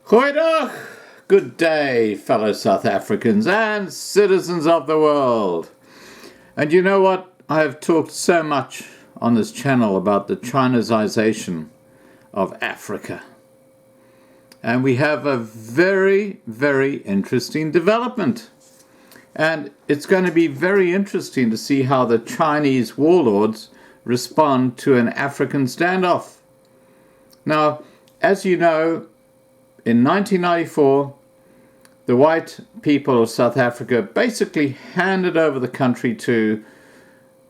Goeiedag! Good day, fellow South Africans and citizens of the world. And you know what? I have talked so much on this channel about the Chinization of Africa. And we have a very, very interesting development. And it's going to be very interesting to see how the Chinese warlords respond to an African standoff. Now, as you know, in 1994, the white people of South Africa basically handed over the country to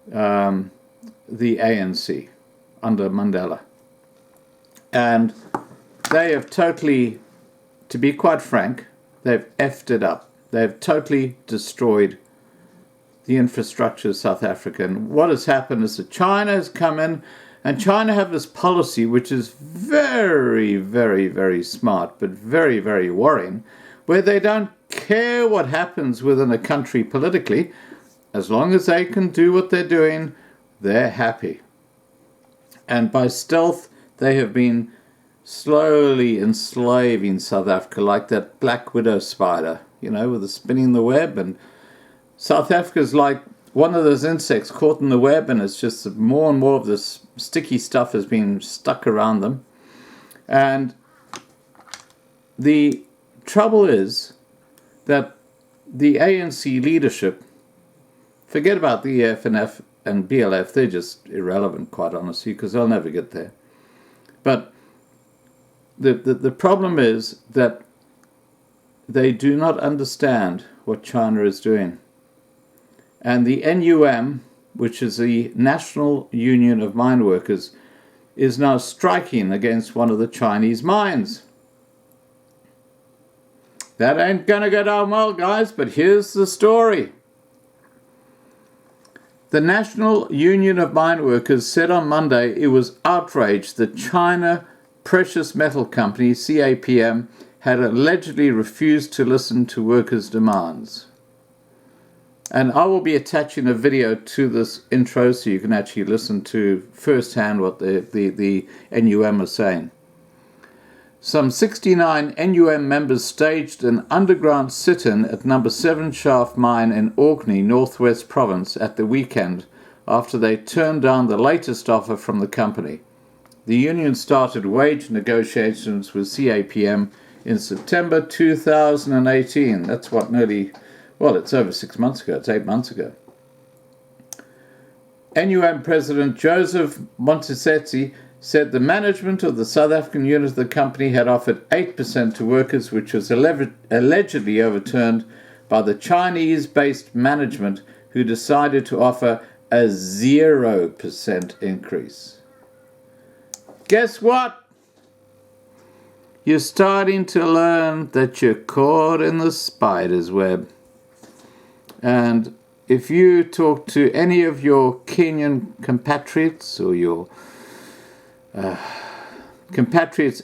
the ANC under Mandela. And they have totally, to be quite frank, they've effed it up. They've totally destroyed the infrastructure of South Africa. And what has happened is that China has come in, and China have this policy which is very, very, very smart, but very, very worrying, where they don't care what happens within a country politically. As long as they can do what they're doing, they're happy. And by stealth, they have been slowly enslaving South Africa like that black widow spider, you know, with the spinning the web. And South Africa is like one of those insects caught in the web, and it's just more and more of this sticky stuff has been stuck around them. And the trouble is that the ANC leadership, forget about the EFF and BLF, they're just irrelevant, quite honestly, because they'll never get there. But the problem is that they do not understand what China is doing. And the NUM, which is the National Union of Mine Workers, is now striking against one of the Chinese mines. That ain't gonna go down well, guys, but here's the story. The National Union of Mine Workers said on Monday it was outraged that China Precious Metal Company, CAPM, had allegedly refused to listen to workers' demands. And I will be attaching a video to this intro so you can actually listen to firsthand what the NUM is saying. Some 69 NUM members staged an underground sit-in at No. 7 Shaft Mine in Orkney, Northwest Province at the weekend after they turned down the latest offer from the company. The union started wage negotiations with CAPM in September 2018. That's what it's over 6 months ago. It's 8 months ago. NUM President Joseph Montesetse said the management of the South African unit of the company had offered 8% to workers, which was allegedly overturned by the Chinese-based management, who decided to offer a 0% increase. Guess what? You're starting to learn that you're caught in the spider's web. And if you talk to any of your Kenyan compatriots or your compatriots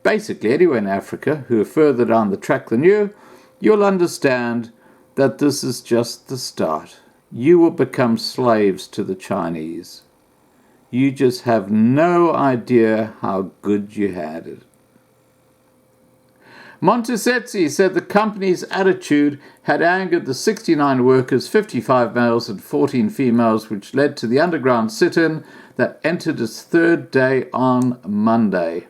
basically anywhere in Africa who are further down the track than you, you'll understand that this is just the start. You will become slaves to the Chinese. You just have no idea how good you had it. Montesetse said the company's attitude had angered the 69 workers, 55 males and 14 females, which led to the underground sit-in that entered its third day on Monday.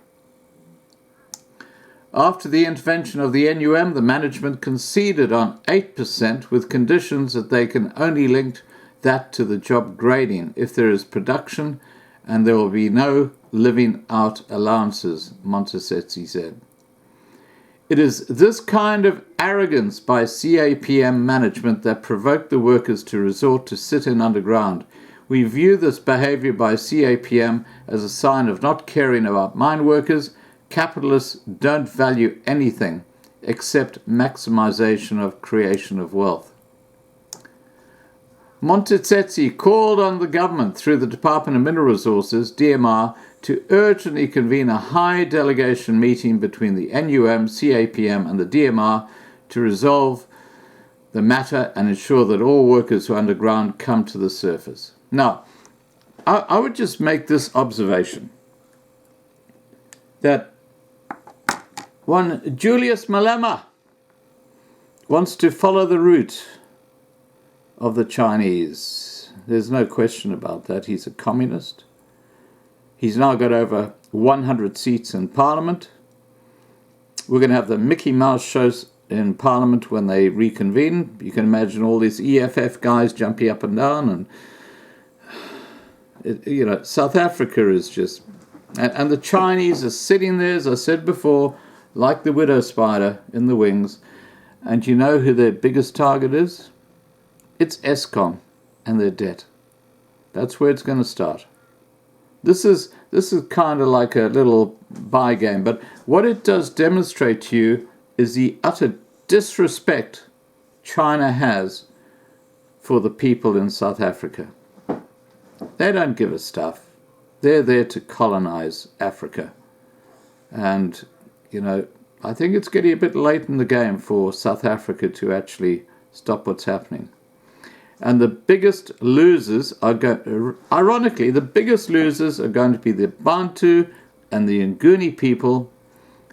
After the intervention of the NUM, the management conceded on 8% with conditions that they can only link that to the job grading if there is production, and there will be no living out allowances, Montesetse said. It is this kind of arrogance by CAPM management that provoked the workers to resort to sit-in underground. We view this behavior by CAPM as a sign of not caring about mine workers. Capitalists don't value anything except maximization of creation of wealth. Montesetse called on the government through the Department of Mineral Resources, DMR, to urgently convene a high delegation meeting between the NUM, CAPM and the DMR to resolve the matter and ensure that all workers who are underground come to the surface. Now, I would just make this observation, that One Julius Malema wants to follow the route of the Chinese. There's no question about that. He's a communist. He's now got over 100 seats in Parliament. We're going to have the Mickey Mouse shows in Parliament when they reconvene. You can imagine all these EFF guys jumping up and down. And, South Africa is just... And the Chinese are sitting there, as I said before, like the widow spider in the wings. And you know who their biggest target is? It's Eskom and their debt. That's where it's going to start. This is kind of like a little buy game, but what it does demonstrate to you is the utter disrespect China has for the people in South Africa. They don't give a stuff. They're there to colonize Africa. And, I think it's getting a bit late in the game for South Africa to actually stop what's happening. And the biggest losers ironically, the biggest losers are going to be the Bantu and the Nguni people.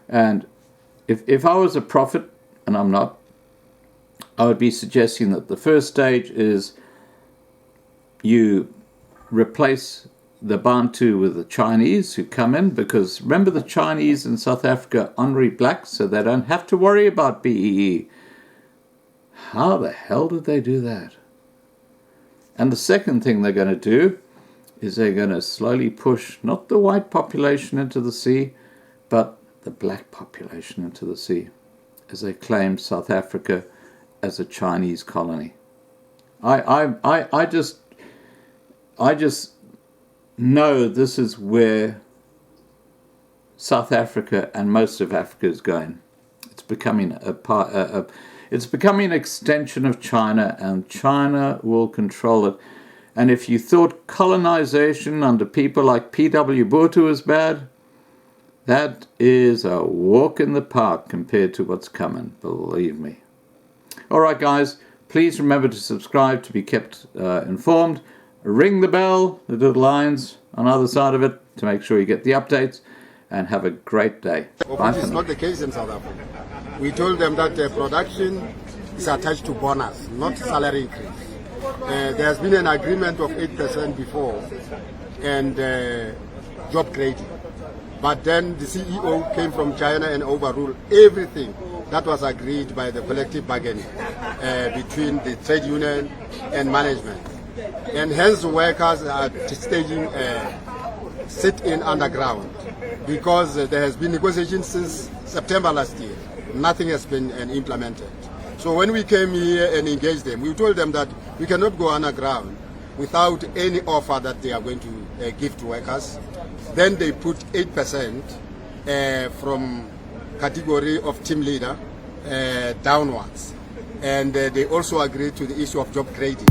And if I was a prophet, and I'm not, I would be suggesting that the first stage is you replace the Bantu with the Chinese who come in, because remember, the Chinese in South Africa are honorary blacks, so they don't have to worry about BEE. How the hell did they do that? And the second thing they're going to do is they're going to slowly push not the white population into the sea, but the black population into the sea, as they claim South Africa as a Chinese colony. I just know this is where South Africa and most of Africa is going. It's becoming it's becoming an extension of China, and China will control it. And if you thought colonization under people like P.W. Botha was bad, that is a walk in the park compared to what's coming, believe me. All right, guys, please remember to subscribe to be kept informed. Ring the bell, the little lines on either side of it, to make sure you get the updates, and have a great day. Bye. It's not the case in South Africa. We told them that production is attached to bonus, not salary increase. There has been an agreement of 8% before, and job creating. But then the CEO came from China and overruled everything that was agreed by the collective bargaining between the trade union and management. And hence the workers are staging sit-in underground, because there has been negotiations since September last year. Nothing has been implemented. So when we came here and engaged them, we told them that we cannot go underground without any offer that they are going to give to workers. Then they put 8% from category of team leader downwards. And they also agreed to the issue of job creating.